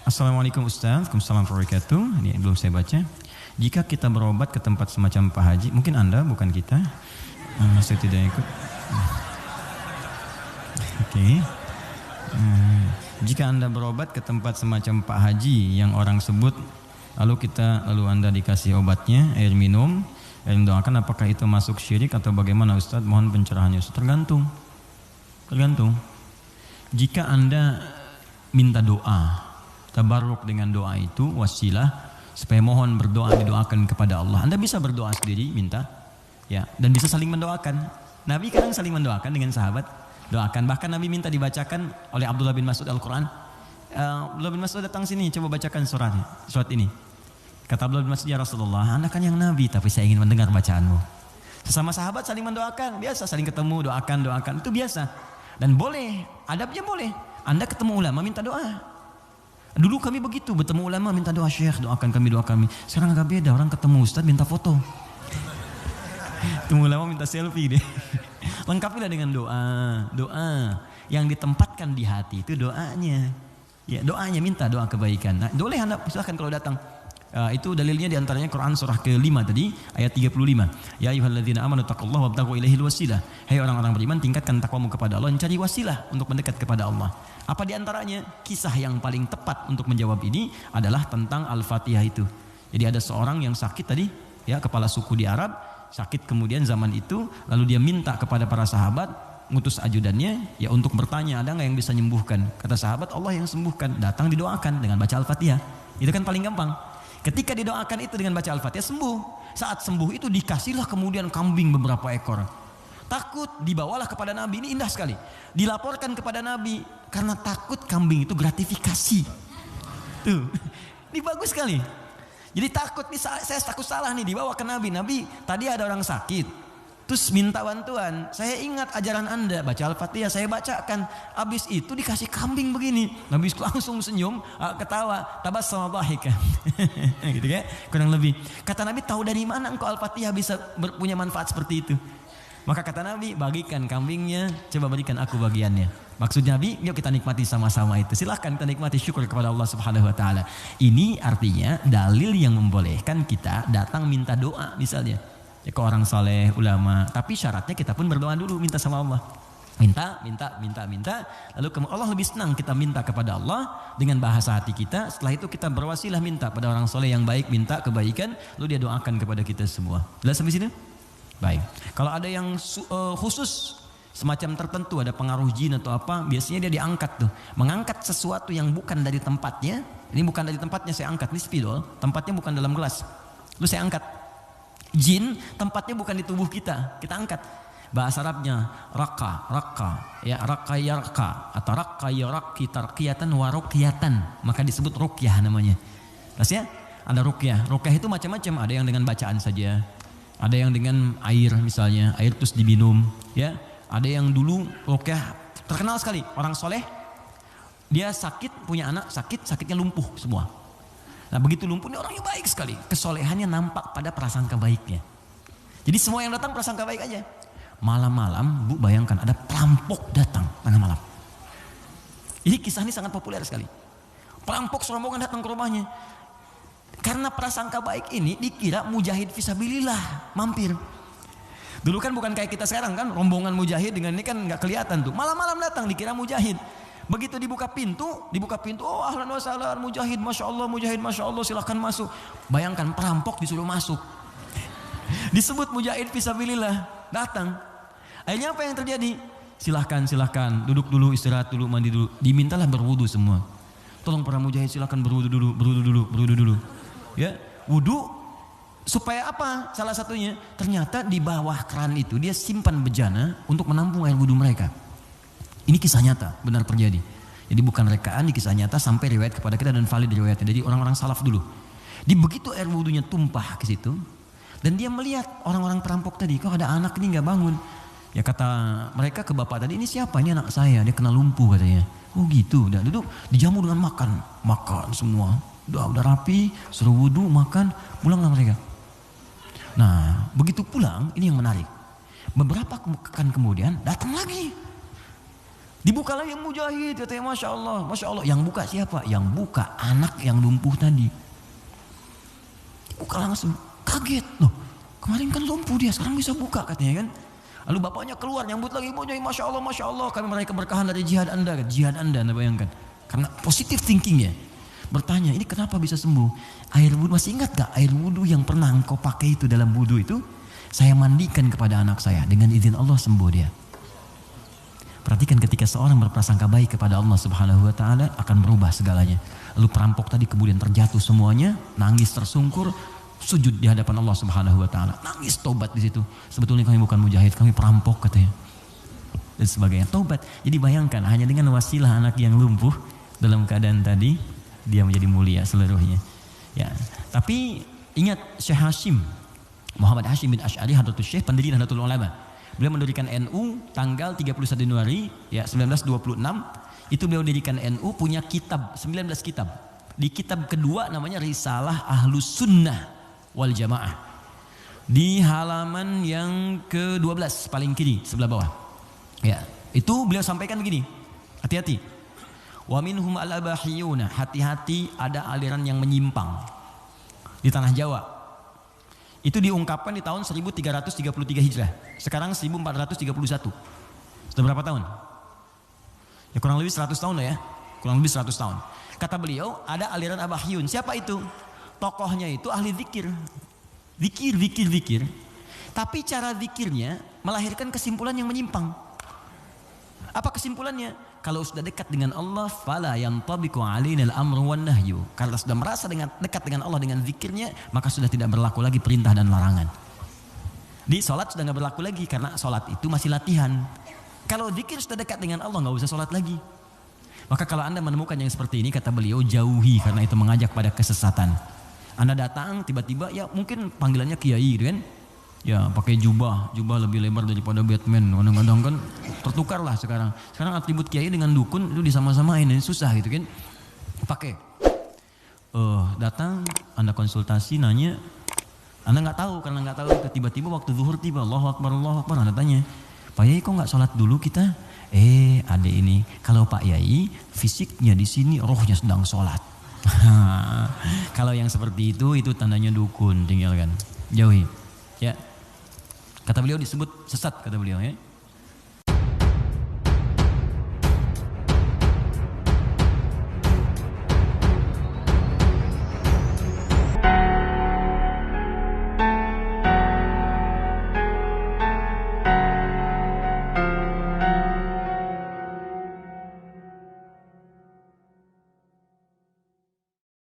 Assalamualaikum Ustaz, Waalaikumsalam warahmatullahi wabarakatuh. Ini belum saya baca. Jika kita berobat ke tempat semacam Pak Haji, mungkin Anda bukan kita. Saya tidak ikut. Oke. Jika Anda berobat ke tempat semacam Pak Haji yang orang sebut, lalu Anda dikasih obatnya, air minum, doakan, apakah itu masuk syirik atau bagaimana Ustaz? Mohon pencerahannya Ustaz. Tergantung. Jika Anda minta doa, tabarruk dengan doa itu wasilah supaya mohon berdoa, didoakan kepada Allah. Anda bisa berdoa sendiri, minta, ya, dan bisa saling mendoakan. Nabi kadang saling mendoakan dengan sahabat, doakan. Bahkan Nabi minta dibacakan oleh Abdullah bin Mas'ud Al-Quran. Abdullah bin Mas'ud datang sini, coba bacakan surat ini. Kata Abdullah bin Mas'ud, ya Rasulullah, Anda kan yang Nabi, tapi saya ingin mendengar bacaanmu. Sesama sahabat saling mendoakan, biasa, saling ketemu, doakan, itu biasa. Dan boleh, adabnya boleh. Anda ketemu ulama, minta doa. Dulu kami begitu, bertemu ulama minta doa, Syekh doakan kami. Sekarang agak beda, orang ketemu Ustaz minta foto. Ketemu ulama minta selfie deh. Lengkapilah dengan doa yang ditempatkan di hati itu doanya. Ya, doanya minta doa kebaikan. Nah, boleh Anda silakan kalau datang. Itu dalilnya diantaranya Quran surah ke-5 tadi ayat 35. Ya ayyuhalladzina amanu taqullaha wabtaghu ilaihil wasilah. Hai orang-orang beriman, tingkatkan takwamu kepada Allah, cari wasilah untuk mendekat kepada Allah. Apa diantaranya? Kisah yang paling tepat untuk menjawab ini adalah tentang Al-Fatihah itu. Jadi ada seorang yang sakit tadi, ya, kepala suku di Arab, sakit kemudian zaman itu, lalu dia minta kepada para sahabat, ngutus ajudannya, ya, untuk bertanya ada nggak yang bisa menyembuhkan. Kata sahabat, Allah yang sembuhkan. Datang didoakan dengan baca Al-Fatihah. Itu kan paling gampang. Ketika didoakan itu dengan baca Al-Fatihah, sembuh. Saat sembuh itu dikasihlah kemudian kambing beberapa ekor. Takut, dibawalah kepada Nabi. Ini indah sekali. Dilaporkan kepada Nabi karena takut kambing itu gratifikasi. Tuh, ini bagus sekali. Jadi takut nih, saya takut salah nih, dibawa ke Nabi. Nabi, tadi ada orang sakit, terus minta bantuan. Saya ingat ajaran Anda, baca Al-Fatihah, saya bacakan. Habis itu dikasih kambing begini. Nabi langsung senyum, ketawa, tabassama dhahikan. Gitu kan? Kurang lebih. Kata Nabi, tahu dari mana engkau Al-Fatihah bisa punya manfaat seperti itu? Maka kata Nabi, bagikan kambingnya, coba berikan aku bagiannya. Maksud Nabi, yuk kita nikmati sama-sama itu. Silahkan kita nikmati, syukur kepada Allah Subhanahu Wa Taala. Ini artinya dalil yang membolehkan kita datang minta doa misalnya. Ya, ke orang saleh, ulama. Tapi syaratnya kita pun berdoa dulu, minta sama Allah. Minta. Lalu Allah lebih senang kita minta kepada Allah dengan bahasa hati kita. Setelah itu kita berwasilah minta pada orang saleh yang baik, minta kebaikan. Lalu dia doakan kepada kita semua. Jelas sampai sini? Baik. Kalau ada yang khusus semacam tertentu, ada pengaruh jin atau apa, biasanya dia diangkat tuh. Mengangkat sesuatu yang bukan dari tempatnya. Ini bukan dari tempatnya saya angkat, ini spidol. Tempatnya bukan dalam gelas. Lalu saya angkat. Jin tempatnya bukan di tubuh kita angkat. Bahasa Arabnya raka, ya, raka yarka atau raka yaraki tarqiyatan wa ruqyatan, maka disebut ruqyah namanya. Terus ya, ada ruqyah. Ruqyah itu macam-macam, ada yang dengan bacaan saja, ada yang dengan air misalnya, air terus diminum, ya. Ada yang dulu ruqyah terkenal sekali, orang soleh, dia sakit, punya anak sakitnya lumpuh semua. Nah begitu lumpuh ini orangnya baik sekali. Kesolehannya nampak pada prasangka baiknya. Jadi semua yang datang prasangka baik aja. Malam-malam, Bu, bayangkan ada perampok datang tengah malam. Ini kisah ini sangat populer sekali. Perampok serombongan datang ke rumahnya. Karena prasangka baik ini dikira mujahid fisabilillah mampir. Dulu kan bukan kayak kita sekarang kan, rombongan mujahid dengan ini kan nggak kelihatan tuh. Malam-malam datang dikira mujahid. Begitu dibuka pintu, oh ahlan wa sahlan mujahid, masya Allah, silahkan masuk. Bayangkan perampok disuruh masuk. Disebut mujahid fisabilillah, datang. Akhirnya apa yang terjadi? Silahkan, duduk dulu, istirahat dulu, mandi dulu. Dimintalah berwudu semua. Tolong para mujahid silahkan berwudu dulu. Ya, wudu supaya apa? Salah satunya, ternyata di bawah keran itu dia simpan bejana untuk menampung air wudu mereka. Ini kisah nyata, benar terjadi. Jadi bukan rekaan, di kisah nyata sampai riwayat kepada kita dan valid riwayatnya. Jadi orang-orang salaf dulu. Di begitu air wudunya tumpah ke situ, dan dia melihat orang-orang perampok tadi, kok ada anak ini nggak bangun. Ya kata mereka ke bapak tadi, ini siapa? Ini anak saya, dia kena lumpuh katanya. Oh gitu, udah duduk, dijamu dengan makan semua. Udah rapi, suruh wudu, makan, pulanglah mereka. Nah, begitu pulang, ini yang menarik. Beberapa pekan kemudian datang lagi. Dibuka lagi yang mujahid, katanya Masya Allah, Masya Allah. Yang buka siapa? Yang buka anak yang lumpuh tadi. Dibuka langsung, kaget loh. Kemarin kan lumpuh dia, sekarang bisa buka katanya kan. Lalu bapaknya keluar nyambut lagi, Masya Allah, Masya Allah. Kami meraih keberkahan dari jihad Anda, Anda bayangkan. Karena positif thinking ya. Bertanya, ini kenapa bisa sembuh? Air wudhu, masih ingat gak air wudhu yang pernah engkau pakai itu dalam wudhu itu? Saya mandikan kepada anak saya, dengan izin Allah sembuh dia. Perhatikan ketika seorang berprasangka baik kepada Allah Subhanahu wa Ta'ala akan berubah segalanya. Lalu perampok tadi kemudian terjatuh semuanya, nangis tersungkur, sujud di hadapan Allah Subhanahu wa Ta'ala, nangis tobat di situ. Sebetulnya kami bukan mujahid, kami perampok katanya. Dan sebagainya, tobat. Jadi bayangkan hanya dengan wasilah anak yang lumpuh dalam keadaan tadi dia menjadi mulia seluruhnya. Ya, tapi ingat Syekh Hashim Muhammad Hashim bin Asy'ari Hadratus Syekh, pendiri Nahdlatul Ulama. Beliau mendirikan NU tanggal 31 Januari ya 1926. Itu beliau dirikan NU, punya kitab 19 kitab. Di kitab kedua namanya Risalah Ahlus Sunnah wal Jamaah. Di halaman yang ke-12 paling kiri sebelah bawah. Ya, itu beliau sampaikan begini. Hati-hati. Wa minhum al-abahiyuna, hati-hati ada aliran yang menyimpang di tanah Jawa. Itu diungkapkan di tahun 1333 Hijrah. Sekarang 1431. Sudah berapa tahun? Ya kurang lebih 100 tahun lah ya. Kurang lebih 100 tahun. Kata beliau, ada aliran abahiyun. Siapa itu? Tokohnya itu ahli zikir. Zikir. Tapi cara zikirnya melahirkan kesimpulan yang menyimpang. Apa kesimpulannya? Kalau sudah dekat dengan Allah, fala yantabiqu alaina al-amru wan nahyu. Kalau sudah merasa dekat dengan Allah dengan zikirnya, maka sudah tidak berlaku lagi perintah dan larangan. Di salat sudah enggak berlaku lagi karena salat itu masih latihan. Kalau zikir sudah dekat dengan Allah, enggak usah salat lagi. Maka kalau Anda menemukan yang seperti ini, kata beliau, jauhi, karena itu mengajak pada kesesatan. Anda datang tiba-tiba, ya mungkin panggilannya kiai gitu kan. Ya pakai jubah lebih lebar daripada Batman. Kadang-kadang kan tertukar lah sekarang. Sekarang atribut kiai dengan dukun itu disama-samain, ini susah gitu kan. Pakai. Datang, Anda konsultasi, nanya, Anda nggak tahu, karena nggak tahu. Tiba-tiba waktu zuhur tiba, Allahu Akbar, Anda tanya, Pak Yai kok nggak sholat dulu kita? Adek ini, kalau Pak Yai fisiknya di sini, rohnya sedang sholat. Kalau yang seperti itu tandanya dukun, tinggalkan, jauhi. Ya. Kata beliau disebut sesat, kata beliau ya.